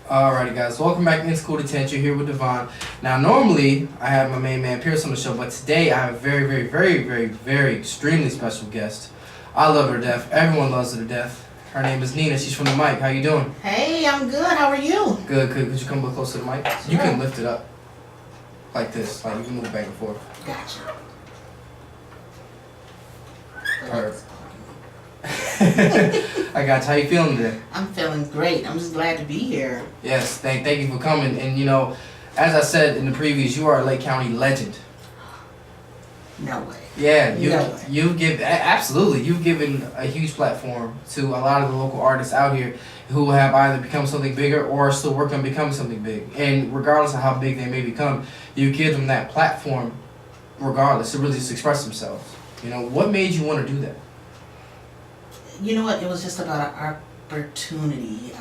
Alrighty guys, welcome back to School Detention here with Devonn. Now normally I have my main man Pierce on the show, but today I have a very extremely special guest. I love her to death. Everyone loves her to death. Her name is Nina. She's from the mic. How you doing? Hey, I'm good. How are you? Good. Could you come a little closer to the mic? Sure. You can lift it up like this. Like you can move it back and forth. Gotcha. Alright. I got you. How you feeling today? I'm feeling great. I'm just glad to be here. Yes, thank you for coming. And you know, as I said in the previous, you are a Lake County legend. No way. Yeah, No way. Absolutely. You've given a huge platform to a lot of the local artists out here who have either become something bigger or are still working on becoming something big. And regardless of how big they may become, you give them that platform regardless to really just express themselves. You know, what made you want to do that? You know what? It was just about an opportunity.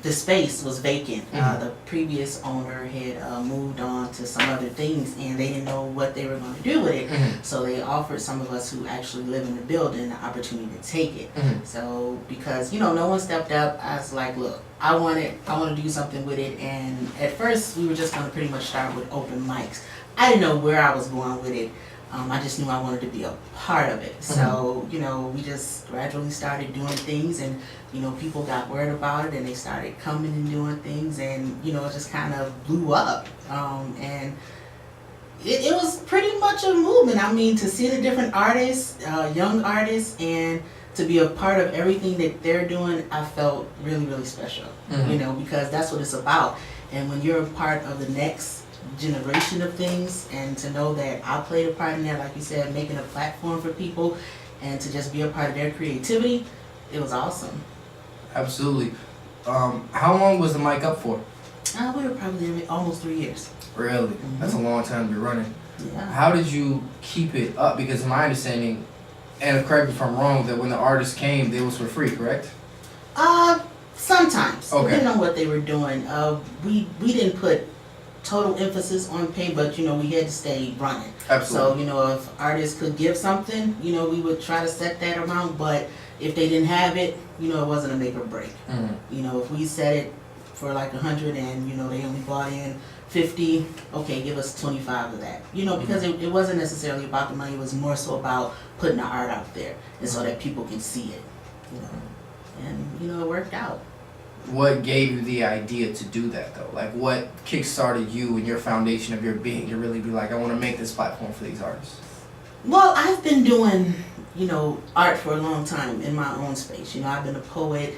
The space was vacant. Mm-hmm. The previous owner had moved on to some other things, and they didn't know what they were going to do with it. Mm-hmm. So they offered some of us who actually live in the building the opportunity to take it. Mm-hmm. So because no one stepped up, I was like, look, I want to do something with it. And at first, we were just going to pretty much start with open mics. I didn't know where I was going with it. I just knew I wanted to be a part of it. So, we just gradually started doing things, and, people got word about it, and they started coming and doing things, and, it just kind of blew up. And it was pretty much a movement. I mean, to see the different artists, young artists, and to be a part of everything that they're doing, I felt really special, because that's what it's about. And when you're a part of the next generation of things, and to know that I played a part in that, like you said, making a platform for people, and to just be a part of their creativity, it was awesome. Absolutely. How long was the mic up for? We were probably there almost 3 years. Really? Mm-hmm. That's a long time to be running. Yeah. How did you keep it up? Because my understanding, and correct me if I'm wrong, that when the artists came, they was for free, correct? Sometimes, okay, depending on what they were doing. We didn't put total emphasis on pay, but we had to stay running. Absolutely. So if artists could give something, we would try to set that amount, but if they didn't have it, it wasn't a make or break. Mm-hmm. If we set it for like 100 and they only brought in 50, okay, give us 25 of that. Because it wasn't necessarily about the money, it was more so about putting the art out there, and so that people can see it. And it worked out. What gave you the idea to do that though? Like what kickstarted you and your foundation of your being to really be like, I want to make this platform for these artists? Well, I've been doing, art for a long time in my own space. I've been a poet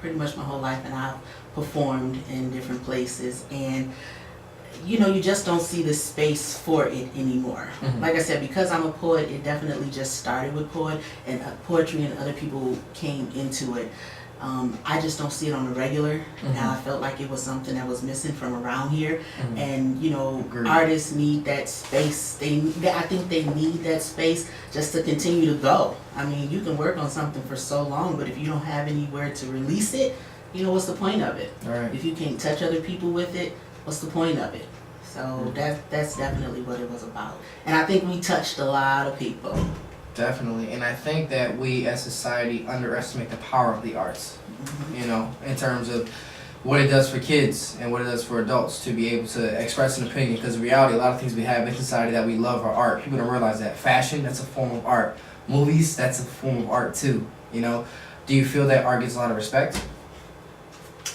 pretty much my whole life, and I've performed in different places, and you just don't see the space for it anymore. Mm-hmm. Like I said, because I'm a poet, it definitely just started with poetry, and other people came into it. I just don't see it on the regular. Mm-hmm. Now I felt like it was something that was missing from around here, mm-hmm. and Agreed. artists need that space. I think they need that space just to continue to go. I mean, you can work on something for so long, but if you don't have anywhere to release it, what's the point of it? All right. If you can't touch other people with it, what's the point of it? So Mm-hmm. that's definitely what it was about, and I think we touched a lot of people. Definitely, and I think that we as society underestimate the power of the arts, in terms of what it does for kids and what it does for adults to be able to express an opinion, because in reality, a lot of things we have in society that we love are art. People don't realize that. Fashion, that's a form of art. Movies, that's a form of art too, Do you feel that art gets a lot of respect?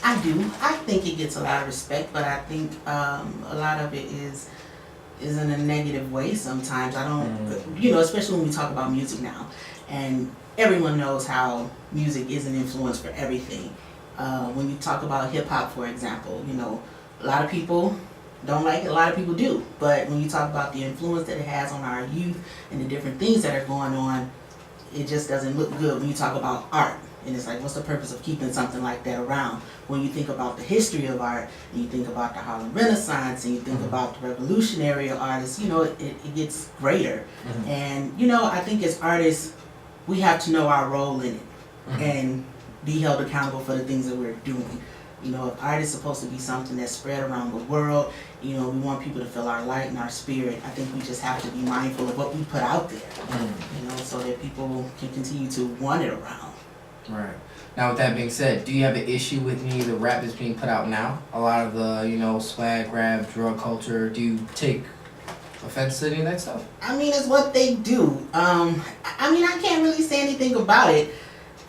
I do. I think it gets a lot of respect, but I think a lot of it is in a negative way sometimes. I don't, especially when we talk about music now, and everyone knows how music is an influence for everything. When you talk about hip hop, for example, a lot of people don't like it, a lot of people do, but when you talk about the influence that it has on our youth and the different things that are going on, it just doesn't look good when you talk about art. And it's like, what's the purpose of keeping something like that around? When you think about the history of art, and you think about the Harlem Renaissance, and you think about the revolutionary artists, it gets greater. Mm-hmm. And, I think as artists, we have to know our role in it, and be held accountable for the things that we're doing. If art is supposed to be something that's spread around the world, we want people to feel our light and our spirit. I think we just have to be mindful of what we put out there, so that people can continue to want it around. Right. Now, with that being said, do you have an issue with any of the rap that's being put out now? A lot of the, swag, rap, drug culture. Do you take offense to any of that stuff? I mean, it's what they do. I mean, I can't really say anything about it.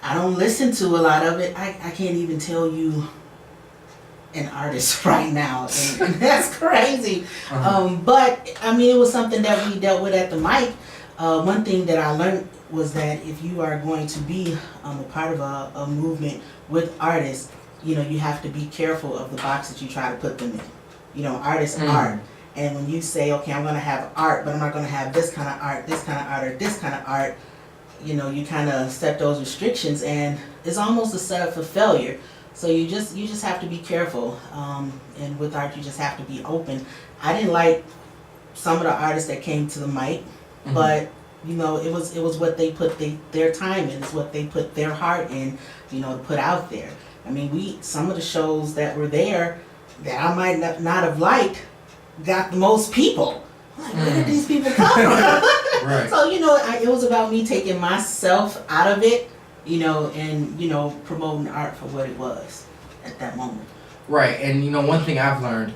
I don't listen to a lot of it. I can't even tell you an artist right now, and that's crazy. But I mean, it was something that we dealt with at the mic. One thing that I learned was that if you are going to be a part of a movement with artists, you have to be careful of the box that you try to put them in. Artists art. And when you say, okay, I'm going to have art, but I'm not going to have this kind of art, this kind of art, or this kind of art, you kind of set those restrictions, and it's almost a setup for failure. So you just have to be careful. And with art, you just have to be open. I didn't like some of the artists that came to the mic, but it was what they put their time in. It's what they put their heart in, to put out there. I mean, some of the shows that were there that I might not have liked got the most people. I'm like, where did these people come from? Right. So it was about me taking myself out of it, and promoting art for what it was at that moment. Right. And one thing I've learned,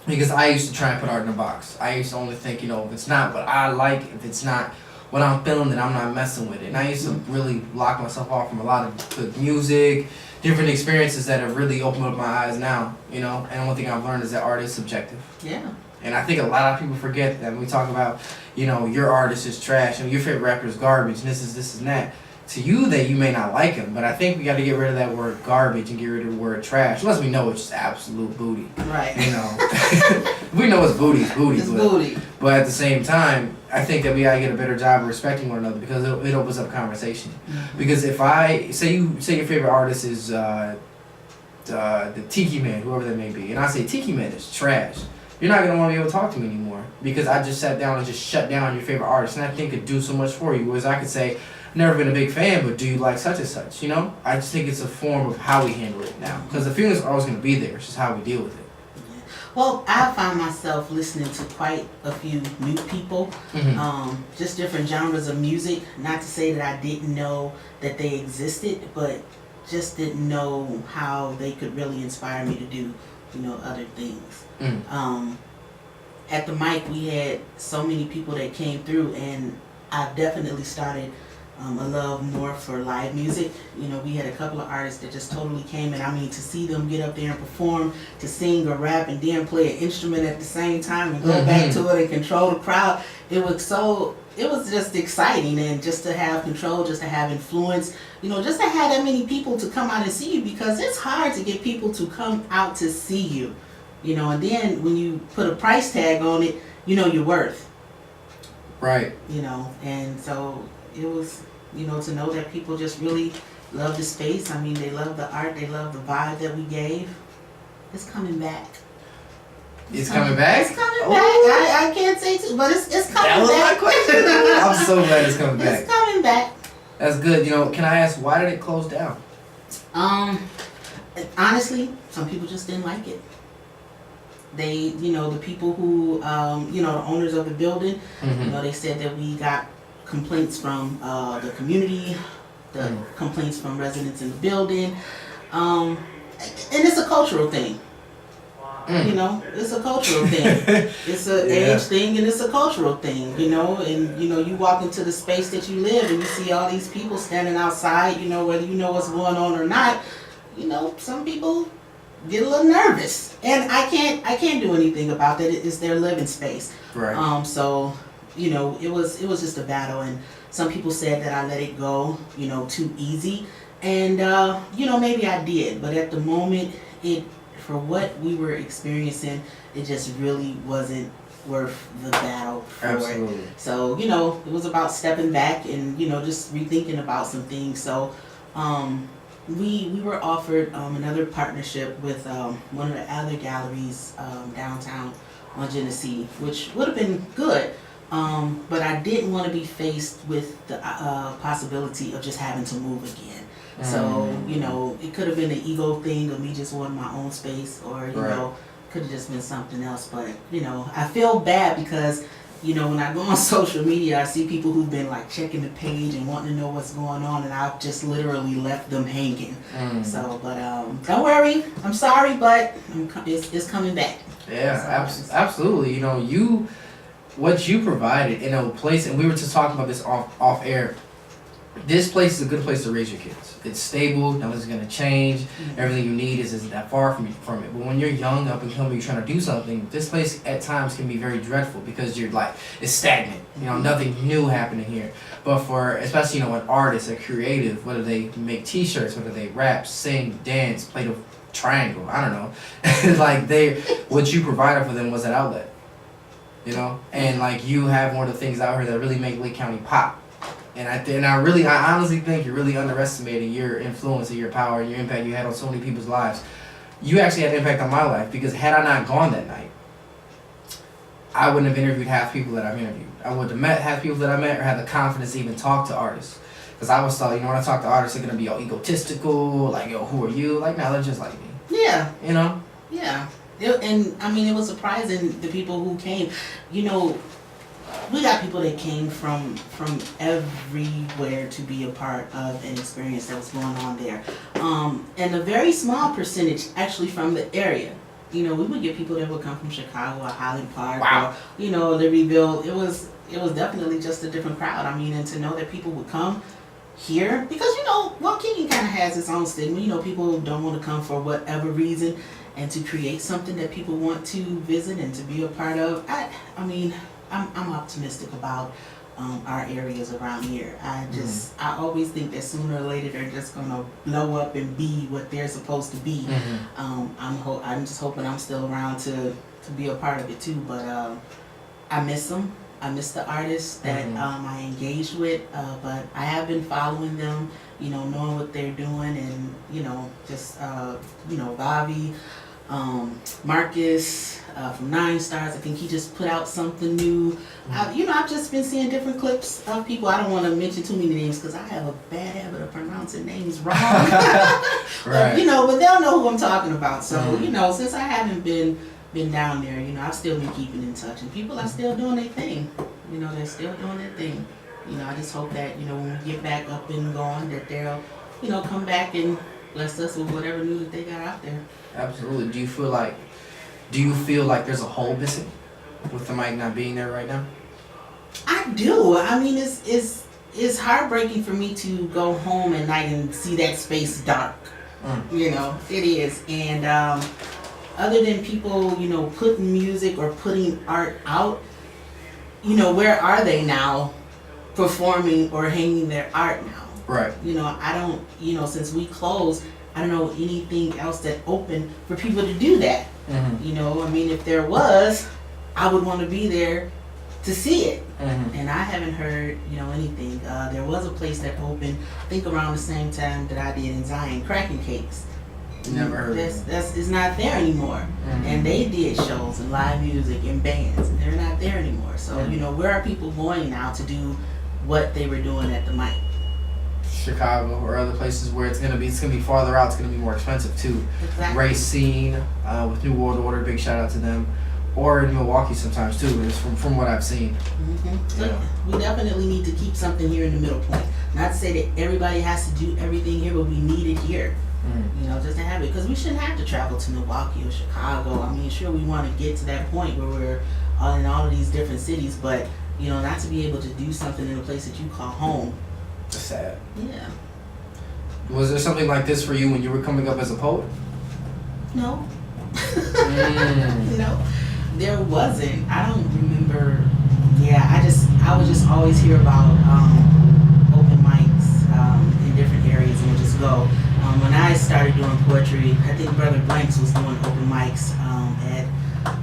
because I used to try and put art in a box. I used to only think, if it's not what I like, if it's not what I'm feeling, then I'm not messing with it. And I used to really lock myself off from a lot of good music, different experiences that have really opened up my eyes now, And one thing I've learned is that art is subjective. Yeah. And I think a lot of people forget that when we talk about, your artist is trash and your favorite rapper is garbage and this and that. To you, that you may not like him, but I think we got to get rid of that word garbage and get rid of the word trash. Unless we know it's just absolute booty. Right. We know it's booty. It's booty. But at the same time, I think that we got to get a better job of respecting one another because it opens up conversation. Mm-hmm. Because if I say your favorite artist is the Tiki Man, whoever that may be, and I say Tiki Man is trash, you're not gonna want to be able to talk to me anymore because I just sat down and just shut down your favorite artist, and I think could do so much for you. Whereas I could say, never been a big fan, but do you like such and such? I just think it's a form of how we handle it now because the feelings are always gonna be there. It's just how we deal with it. Well, I found myself listening to quite a few new people, just different genres of music. Not to say that I didn't know that they existed, but just didn't know how they could really inspire me to do, other things. At the mic, we had so many people that came through, and I've definitely started a love more for live music. We had a couple of artists that just totally came, and I mean, to see them get up there and perform, to sing or rap and then play an instrument at the same time and go back to it and control the crowd, it was just exciting, and just to have control, just to have influence, just to have that many people to come out and see you, because it's hard to get people to come out to see you, and then when you put a price tag on it, your worth. Right. And so it was, to know that people just really love the space. I mean, they love the art, they love the vibe that we gave. It's coming back. It's coming back? It's coming back. I can't say too, but it's coming back. That was my question. I'm so glad it's coming back. It's coming back. That's good. Can I ask, why did it close down? Honestly, some people just didn't like it. They, the people who, the owners of the building, they said that we got complaints from the community, the complaints from residents in the building, and it's a cultural thing. It's a cultural thing. It's an age thing, and it's a cultural thing. And you walk into the space that you live, and you see all these people standing outside. Whether you know what's going on or not. Some people get a little nervous, and I can't do anything about that. It's their living space. Right. So it was just a battle, and some people said that I let it go, too easy, and maybe I did, but at the moment, for what we were experiencing, it just really wasn't worth the battle for Absolutely. it. So it was about stepping back and just rethinking about some things. So we were offered another partnership with one of the other galleries downtown on Genesee, which would have been good. But I didn't want to be faced with the possibility of just having to move again. So, it could have been an ego thing of me just wanting my own space, or, could have just been something else. But, I feel bad because you know, when I go on social media, I see people who've been like checking the page and wanting to know what's going on, and I've just literally left them hanging. So, but don't worry, I'm sorry, but it's coming back. Yeah, absolutely. You know, what you provided in a place, and we were just talking about this off air. This place is a good place to raise your kids. It's stable. Nothing's gonna change. Everything you need isn't that far from it. But when you're young, up and coming, you're trying to do something. This place at times can be very dreadful because you're like it's stagnant. You know, nothing new happening here. But for especially an artist, a creative, whether they make T-shirts, whether they rap, sing, dance, play the triangle, I don't know. Like what you provided for them was an outlet. You know, and like you have one of the things out here that really make Lake County pop. And I honestly think you're really underestimating your influence and your power and your impact you had on so many people's lives. You actually had an impact on my life because had I not gone that night, I wouldn't have interviewed half the people that I've interviewed. I wouldn't have met half the people that I met or had the confidence to even talk to artists. Because I was thought, you know, when I talk to artists, they're going to be all egotistical, like, yo, who are you? Like, no, they're just like me. Yeah. You know? Yeah. And, I mean, it was surprising, the people who came. You know, we got people that came from everywhere to be a part of an experience that was going on there. And a very small percentage actually from the area. You know, we would get people that would come from Chicago or Highland Park or, you know, Libertyville. It was definitely just a different crowd. I mean, and to know that people would come here, because, you know, Waukegan kind of has its own stigma. You know, people don't want to come for whatever reason, and to create something that people want to visit and to be a part of. I mean, I'm optimistic about our areas around here. I always think that sooner or later they're just gonna blow up and be what they're supposed to be. I'm just hoping I'm still around to be a part of it too. But I miss them. I miss the artists that I engaged with. But I have been following them. You know, knowing what they're doing, and you know, just you know, Bobby, Marcus from 9 Stars. I think he just put out something new. You know, I've just been seeing different clips of people. I don't want to mention too many names because I have a bad habit of pronouncing names wrong. But, you know, but they'll know who I'm talking about. So, you know, since I haven't been down there, you know, I've still been keeping in touch, and people are still doing their thing. You know, they're still doing their thing. You know, I just hope that, you know, when we get back up and going, that they'll, you know, come back and bless us with whatever new that they got out there. Absolutely. Do you feel like there's a hole missing with the mic not being there right now? I do. I mean, it's heartbreaking for me to go home at night and see that space dark. You know, it is. And other than people, you know, putting music or putting art out, you know, where are they now performing or hanging their art now? Right. You know, I don't, you know, since we closed, I don't know anything else that open for people to do that. You know, I mean, if there was, I would want to be there to see it. And I haven't heard, you know, anything. There was a place that opened, I think around the same time that I did in Zion, Cracking Cakes. Never heard of it. It's not there anymore. And they did shows and live music and bands, and they're not there anymore. So, you know, where are people going now to do what they were doing at the mic? Chicago or other places where it's gonna be farther out. It's gonna be more expensive too. Exactly. Race Scene with New World Order, big shout out to them. Or in Milwaukee sometimes too. It's from what I've seen. Yeah. We definitely need to keep something here in the middle point. Not to say that everybody has to do everything here, but we need it here. You know, just to have it, because we shouldn't have to travel to Milwaukee or Chicago. I mean, sure, we want to get to that point where we're in all of these different cities, but you know, not to be able to do something in a place that you call home. It's sad. Yeah. Was there something like this for you when you were coming up as a poet? No. No, there wasn't. I don't remember. Yeah, I would just always hear about open mics in different areas and would just go. When I started doing poetry, I think Brother Blanks was doing open mics at,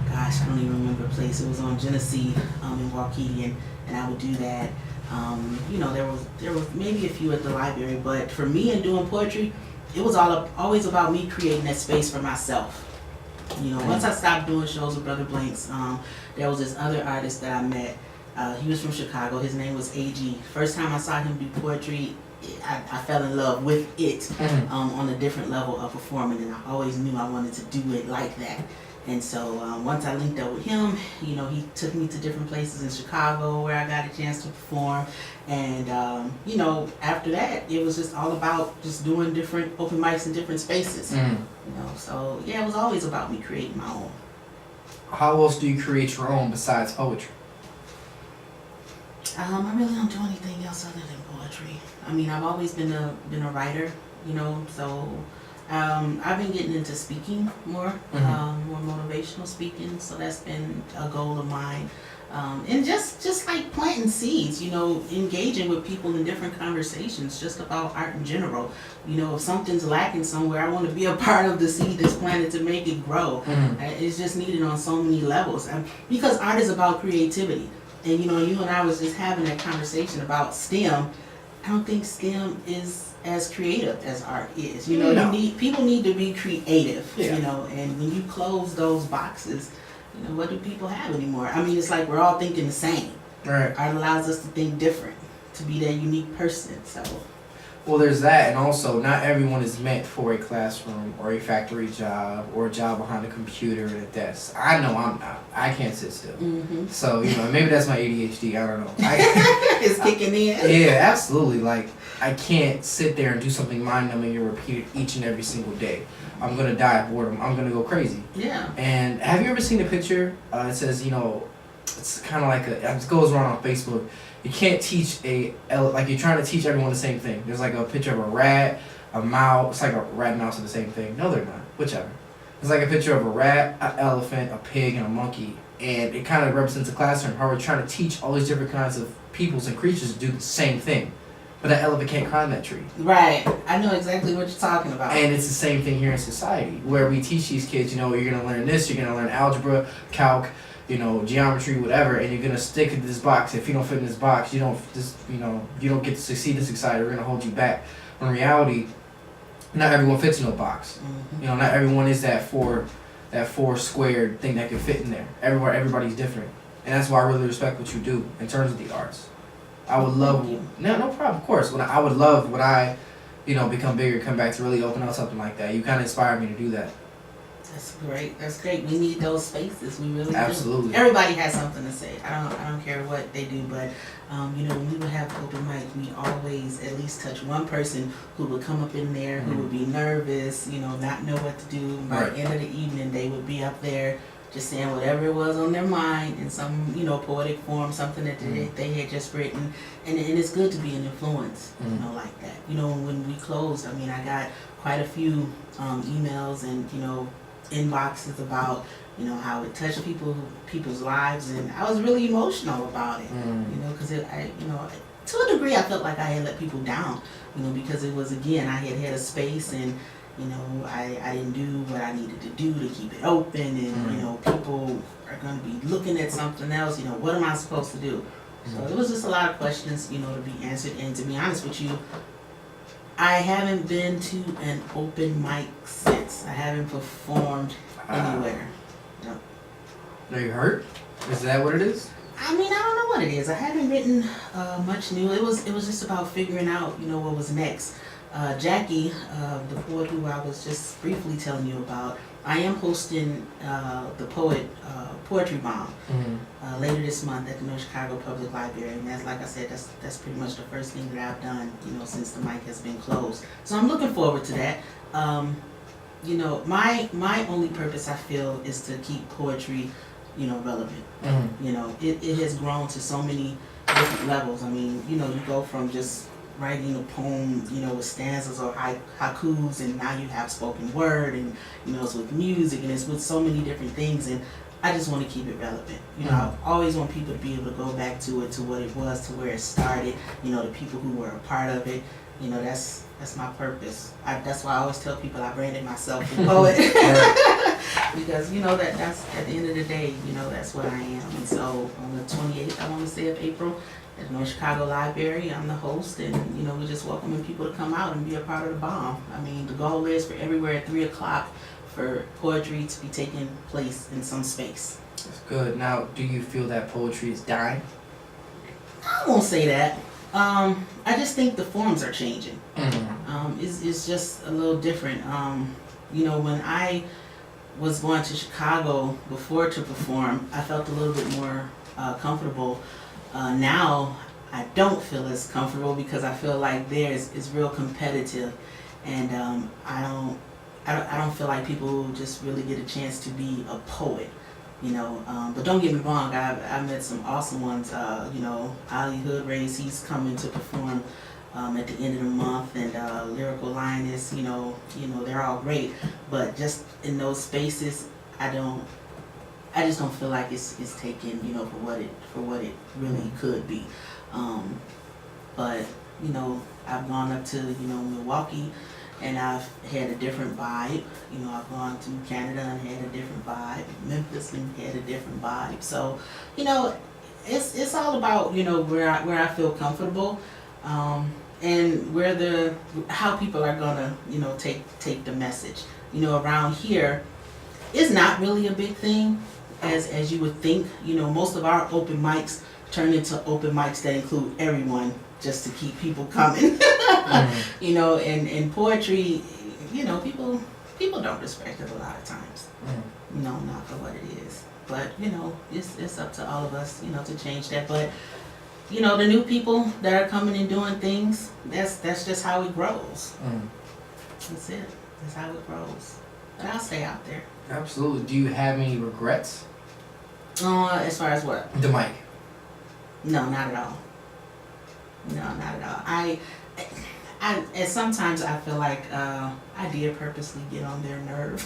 gosh, I don't even remember the place. It was on Genesee in Waukegan, and I would do that. You know, there was maybe a few at the library, but for me in doing poetry, it was always about me creating that space for myself. You know, once I stopped doing shows with Brother Blanks, there was this other artist that I met. He was from Chicago. His name was AG. First time I saw him do poetry, I fell in love with it on a different level of performing, and I always knew I wanted to do it like that. And so once I linked up with him, you know, he took me to different places in Chicago where I got a chance to perform. And, you know, after that, it was just all about just doing different open mics in different spaces. You know, so yeah, it was always about me creating my own. How else do you create your own besides poetry? I really don't do anything else other than poetry. I mean, I've always been a writer, you know, so I've been getting into speaking more, more motivational speaking, so that's been a goal of mine. And just like planting seeds, you know, engaging with people in different conversations just about art in general. You know, if something's lacking somewhere, I want to be a part of the seed that's planted to make it grow. It's just needed on so many levels. Because art is about creativity. And you know, you and I was just having that conversation about STEM. I don't think STEM is as creative as art is. You know, people need to be creative. You know, and when you close those boxes, you know, what do people have anymore? I mean, it's like we're all thinking the same. Right. Art allows us to think different, to be that unique person. So. Well, there's that, and also not everyone is meant for a classroom or a factory job or a job behind a computer and a desk. I know I'm not. I can't sit still. So, you know, maybe that's my ADHD. I don't know. It's kicking in. Yeah, absolutely. Like, I can't sit there and do something mind-numbing and repeat it each and every single day. I'm going to die of boredom. I'm going to go crazy. Yeah. And have you ever seen a picture? It says, you know, it's kind of like it goes around on Facebook. You can't teach like you're trying to teach everyone the same thing. There's like a picture of a rat, a mouse. It's like a rat and mouse are the same thing. No, they're not. Whichever. It's like a picture of a rat, an elephant, a pig, and a monkey. And it kind of represents a classroom. How we're trying to teach all these different kinds of peoples and creatures to do the same thing. But that elephant can't climb that tree. Right. I know exactly what you're talking about. And it's the same thing here in society, where we teach these kids, you know, you're going to learn this, you're going to learn algebra, calc, you know, geometry, whatever, and you're going to stick in this box. If you don't fit in this box, you don't get to succeed in society. We're going to hold you back. When in reality, not everyone fits in a box. You know, not everyone is that four squared thing that can fit in there. Everybody's different. And that's why I really respect what you do in terms of the arts. I would love, no problem, of course. I would love when I, you know, become bigger, come back to really open up something like that. You kind of inspired me to do that. That's great. That's great. We need those spaces. We really Absolutely. do. Everybody has something to say. I don't care what they do, but you know, when we would have open mic, we always at least touch one person who would come up in there, who would be nervous, you know, not know what to do. By the end of the evening, they would be up there just saying whatever it was on their mind in some, you know, poetic form, something that they had just written. And it's good to be an influence, you know, like that. You know, when we closed, I mean, I got quite a few emails and, you know, inboxes about, you know, how it touched people's lives, and I was really emotional about it, you know, because you know, to a degree I felt like I had let people down, you know, because it was, again, I had a space, and you know, I didn't do what I needed to do to keep it open, and you know, people are going to be looking at something else, you know, what am I supposed to do? So it was just a lot of questions, you know, to be answered, and to be honest with you, I haven't been to an open mic since. I haven't performed anywhere. No. Are you hurt? Is that what it is? I mean, I don't know what it is. I haven't written much new. It was just about figuring out, you know, what was next. Jackie, the poet who I was just briefly telling you about, I am hosting the Poetry Bomb later this month at the North Chicago Public Library, and that's, like I said, that's pretty much the first thing that I've done, you know, since the mic has been closed. So I'm looking forward to that. You know, my only purpose, I feel, is to keep poetry, you know, relevant. You know, it has grown to so many different levels. I mean, you know, you go from just writing a poem, you know, with stanzas or haikus, and now you have spoken word, and you know, it's with music, and it's with so many different things, and I just want to keep it relevant. You know, I always want people to be able to go back to it, to what it was, to where it started, you know, the people who were a part of it. You know, that's my purpose. That's why I always tell people I branded myself a poet. Because, you know, that's at the end of the day, you know, that's what I am. And so on the 28th, I want to say, of April, at North Chicago Library, I'm the host, and, you know, we're just welcoming people to come out and be a part of the bomb. I mean, the goal is for everywhere at 3 o'clock for poetry to be taking place in some space. That's good. Now, do you feel that poetry is dying? I won't say that. I just think the forms are changing. It's just a little different. You know, when I was going to Chicago before to perform, I felt a little bit more comfortable. Now I don't feel as comfortable because I feel like theirs is real competitive, and I don't feel like people just really get a chance to be a poet, you know. But don't get me wrong, I've met some awesome ones. You know, Ali Hood Race, he's coming to perform at the end of the month, and Lyrical Lioness, you know, they're all great. But just in those spaces, I just don't feel like it's taken, you know, for what it really could be. But you know, I've gone up to, you know, Milwaukee, and I've had a different vibe. You know, I've gone to Canada and had a different vibe. Memphis and had a different vibe. So, you know, it's all about, you know, where I feel comfortable, and how people are gonna, you know, take the message. You know, around here, it's not really a big thing as you would think. You know, most of our open mics turn into open mics that include everyone, just to keep people coming. You know, and poetry, you know, people don't respect it a lot of times. You know, not for what it is. But, you know, it's up to all of us, you know, to change that. But, you know, the new people that are coming and doing things, that's just how it grows. That's it. That's how it grows. But I'll stay out there. Absolutely. Do you have any regrets? As far as what? The mic. No, not at all. No, not at all. And sometimes I feel like I did purposely get on their nerve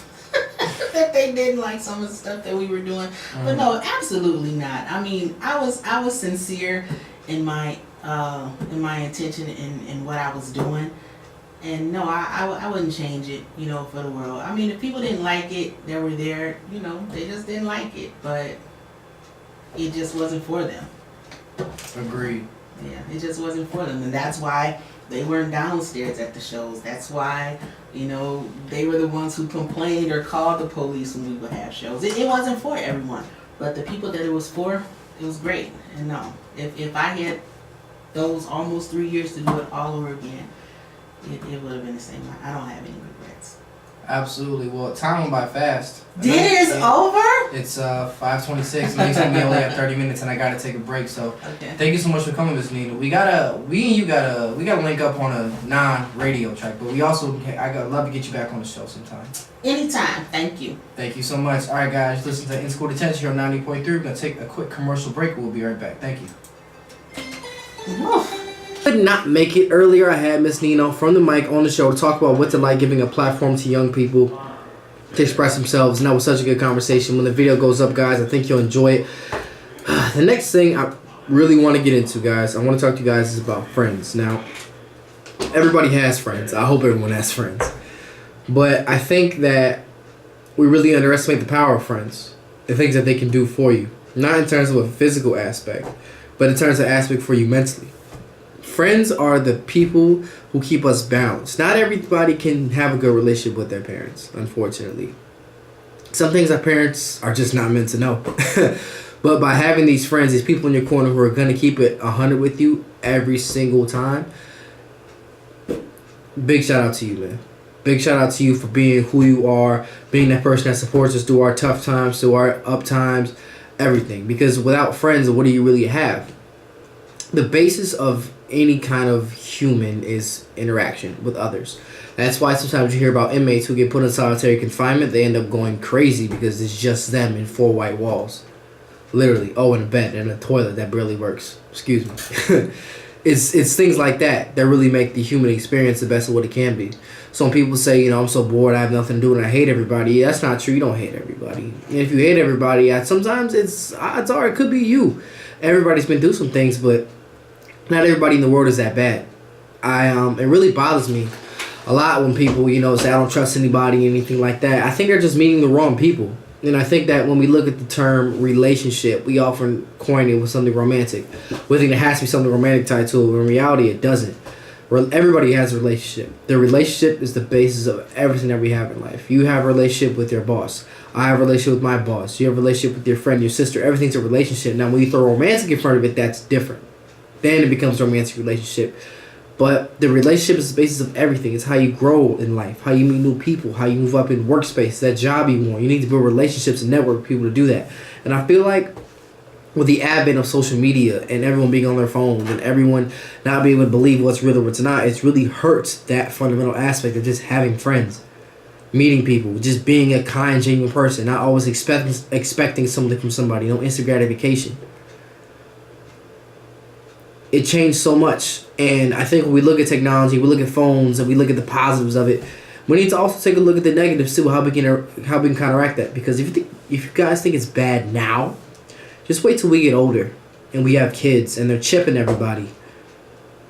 that they didn't like some of the stuff that we were doing. But no, absolutely not. I mean, I was sincere in my intention in what I was doing. And no, I wouldn't change it, you know, for the world. I mean, if people didn't like it, they were there, you know, they just didn't like it. But it just wasn't for them. Agreed. Yeah, it just wasn't for them. And that's why they weren't downstairs at the shows. That's why, you know, they were the ones who complained or called the police when we would have shows. It wasn't for everyone. But the people that it was for, it was great. And no, if I had those almost 3 years to do it all over again, it would have been the same. I don't have any regrets. Absolutely. Well, time went by fast. It's over? It's 5:26. Makes me only have 30 minutes, and I gotta take a break. So, Okay. thank you so much for coming, Miss Nina. We and you gotta link up on a non-radio track, but we also love to get you back on the show sometime. Anytime. Thank you. Thank you so much. All right, guys, listen to School Detention here on 90.3. We're gonna take a quick commercial break. We'll be right back. Thank you. Oof. Could not make it earlier. I had Miss Nino from the mic on the show to talk about what's it like giving a platform to young people to express themselves, and that was such a good conversation. When the video goes up, guys, I think you'll enjoy it. The next thing I really want to get into, guys, I want to talk to you guys is about friends. Now, everybody has friends. I hope everyone has friends. But I think that we really underestimate the power of friends, the things that they can do for you. Not in terms of a physical aspect, but in terms of aspect for you mentally. Friends are the people who keep us balanced. Not everybody can have a good relationship with their parents, unfortunately. Some things our parents are just not meant to know. But by having these friends, these people in your corner who are going to keep it 100 with you every single time, big shout out to you, man. Big shout out to you for being who you are, being that person that supports us through our tough times, through our up times, everything. Because without friends, what do you really have? The basis of any kind of human is interaction with others. That's why sometimes you hear about inmates who get put in solitary confinement. They end up going crazy because it's just them in 4 white walls. Literally. Oh, in a bed and a toilet that barely works. Excuse me. It's things like that that really make the human experience the best of what it can be. So when people say, you know, I'm so bored, I have nothing to do, and I hate everybody, yeah, that's not true. You don't hate everybody. And if you hate everybody, sometimes odds are it could be you. Everybody's been through some things, but not everybody in the world is that bad. It really bothers me a lot when people, you know, say I don't trust anybody, anything like that. I think they're just meeting the wrong people. And I think that when we look at the term relationship, we often coin it with something romantic. We think it has to be something romantic tied to it. But in reality, it doesn't. Everybody has a relationship. The relationship is the basis of everything that we have in life. You have a relationship with your boss. I have a relationship with my boss. You have a relationship with your friend, your sister. Everything's a relationship. Now, when you throw romantic in front of it, that's different. Then it becomes a romantic relationship. But the relationship is the basis of everything. It's how you grow in life, how you meet new people, how you move up in workspace, that job you want. You need to build relationships and network with people to do that. And I feel like with the advent of social media and everyone being on their phones and everyone not being able to believe what's real or what's not, it's really hurts that fundamental aspect of just having friends, meeting people, just being a kind, genuine person, not always expecting something from somebody, no instant gratification. It changed so much, and I think when we look at technology, we look at phones, and we look at the positives of it, we need to also take a look at the negatives too, how we can counteract that. Because if you guys think it's bad now, just wait till we get older and we have kids and they're chipping everybody,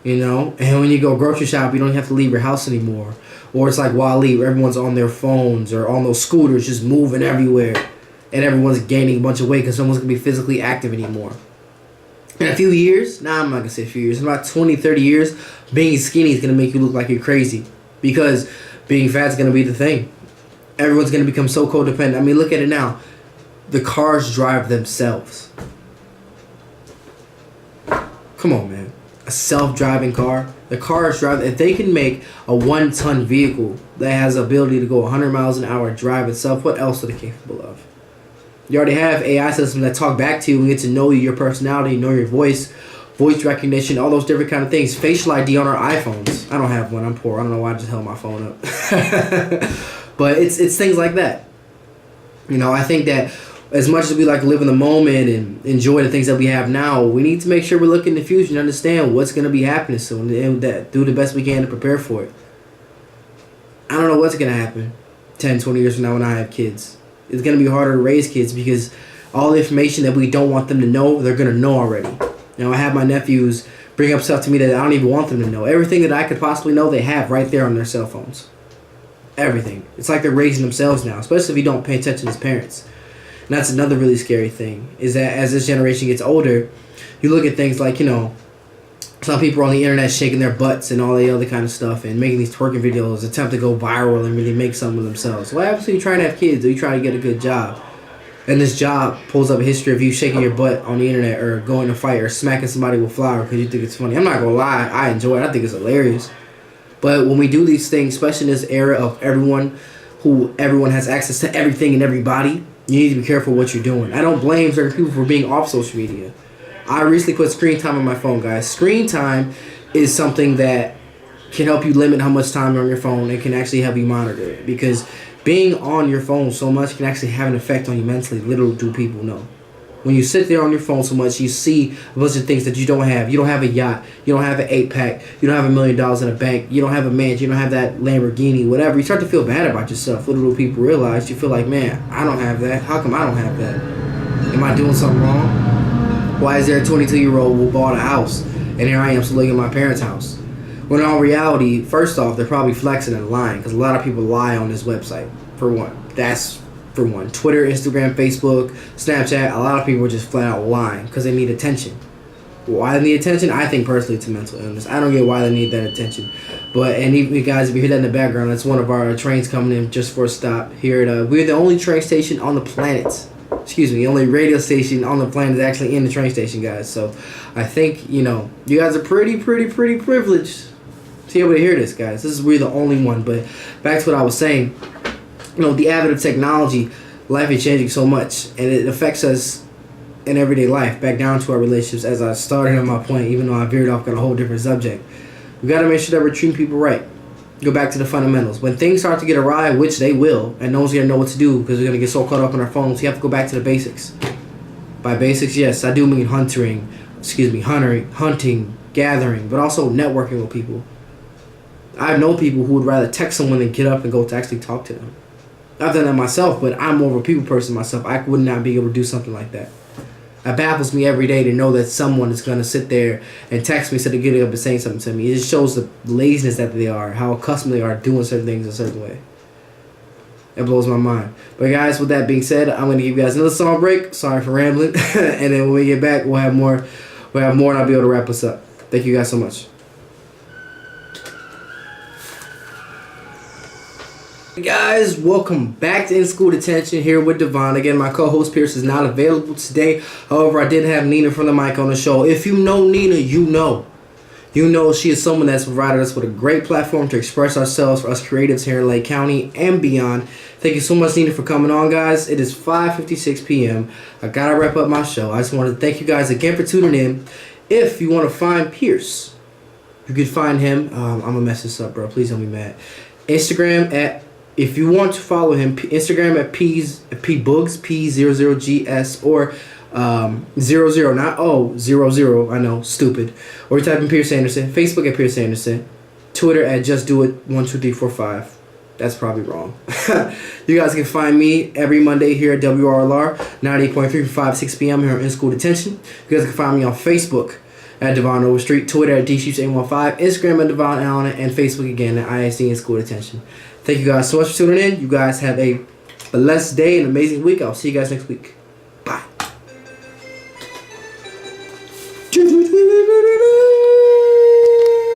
you know. And when you go grocery shop, you don't have to leave your house anymore, or it's like Wally, where everyone's on their phones or on those scooters just moving everywhere, and everyone's gaining a bunch of weight because no one's gonna be physically active anymore. In a few years, I'm not going to say a few years, in about 20, 30 years, being skinny is going to make you look like you're crazy. Because being fat is going to be the thing. Everyone's going to become so codependent. I mean, look at it now. The cars drive themselves. Come on, man. A self-driving car. The cars drive. If they can make a 1-ton vehicle that has the ability to go 100 miles an hour, drive itself, what else are they capable of? You already have AI systems that talk back to you and get to know you, your personality, know your voice recognition, all those different kind of things. Facial ID on our iPhones. I don't have one. I'm poor. I don't know why I just held my phone up. But it's things like that. You know, I think that as much as we like to live in the moment and enjoy the things that we have now, we need to make sure we look in the future and understand what's going to be happening soon and that do the best we can to prepare for it. I don't know what's going to happen 10, 20 years from now when I have kids. It's going to be harder to raise kids because all the information that we don't want them to know, they're going to know already. You know, I have my nephews bring up stuff to me that I don't even want them to know. Everything that I could possibly know, they have right there on their cell phones. Everything. It's like they're raising themselves now, especially if you don't pay attention as parents. And that's another really scary thing, is that as this generation gets older, you look at things like, you know, some people are on the internet shaking their butts and all the other kind of stuff and making these twerking videos, attempt to go viral and really make something of themselves. What happens when you trying to have kids or you trying to get a good job? And this job pulls up a history of you shaking your butt on the internet or going to fight or smacking somebody with flour because you think it's funny. I'm not going to lie. I enjoy it. I think it's hilarious. But when we do these things, especially in this era of everyone has access to everything and everybody, you need to be careful what you're doing. I don't blame certain people for being off social media. I recently put screen time on my phone, guys. Screen time is something that can help you limit how much time you're on your phone. It can actually help you monitor it. Because being on your phone so much can actually have an effect on you mentally. Little do people know. When you sit there on your phone so much, you see a bunch of things that you don't have. You don't have a yacht. You don't have an 8-pack. You don't have $1 million in a bank. You don't have a mansion. You don't have that Lamborghini, whatever. You start to feel bad about yourself. Little do people realize. You feel like, man, I don't have that. How come I don't have that? Am I doing something wrong? Why is there a 22-year-old who bought a house and here I am still living in my parents' house? When in all reality, first off, they're probably flexing and lying because a lot of people lie on this website, for one. That's for one. Twitter, Instagram, Facebook, Snapchat, a lot of people are just flat out lying because they need attention. Why they need attention? I think personally it's a mental illness. I don't get why they need that attention. But, and even guys, if you hear that in the background, that's one of our trains coming in just for a stop here at, we're the only train station on the planet. The only radio station on the planet is actually in the train station, guys. So I think, you know, you guys are pretty privileged to be able to hear this, guys. We're the only one. But back to what I was saying, you know, the advent of technology, life is changing so much, and it affects us in everyday life, back down to our relationships, as I started on my point, even though I veered off on a whole different subject. We got to make sure that we're treating people right. Go back to the fundamentals. When things start to get awry, which they will, and no one's going to know what to do because we're going to get so caught up on our phones, you have to go back to the basics. By basics, yes, I do mean hunting, gathering, but also networking with people. I know people who would rather text someone than get up and go to actually talk to them. I've done that myself, but I'm more of a people person myself. I would not be able to do something like that. It baffles me every day to know that someone is going to sit there and text me instead of getting up and saying something to me. It just shows the laziness that they are, how accustomed they are doing certain things a certain way. It blows my mind. But guys, with that being said, I'm going to give you guys another song break. Sorry for rambling. And then when we get back, we'll have more and I'll be able to wrap us up. Thank you guys so much. Hey guys, welcome back to School Detention here with Devonn. Again, my co-host Pierce is not available today. However, I did have Nina from the mic on the show. If you know Nina, you know. You know she is someone that's provided us with a great platform to express ourselves for us creatives here in Lake County and beyond. Thank you so much, Nina, for coming on, guys. It is 5:56 p.m. I gotta wrap up my show. I just want to thank you guys again for tuning in. If you want to find Pierce, you can find him. I'm gonna mess this up, bro. Please don't be mad. Instagram at, if you want to follow him, Instagram at pbugs p00gs or 00, not 00. I know, stupid. Or you type in Pierce Anderson. Facebook at Pierce Anderson. Twitter at justdoit12345. That's probably wrong. You guys can find me every Monday here at WRLR 98.3 from 5 to 6 p.m. here in School Detention. You guys can find me on Facebook at Devonn Overstreet, Twitter at DShoots815, Instagram at DevonnaLan, and Facebook again at ISD in School Detention. Thank you guys so much for tuning in. You guys have a blessed day and amazing week. I'll see you guys next week. Bye.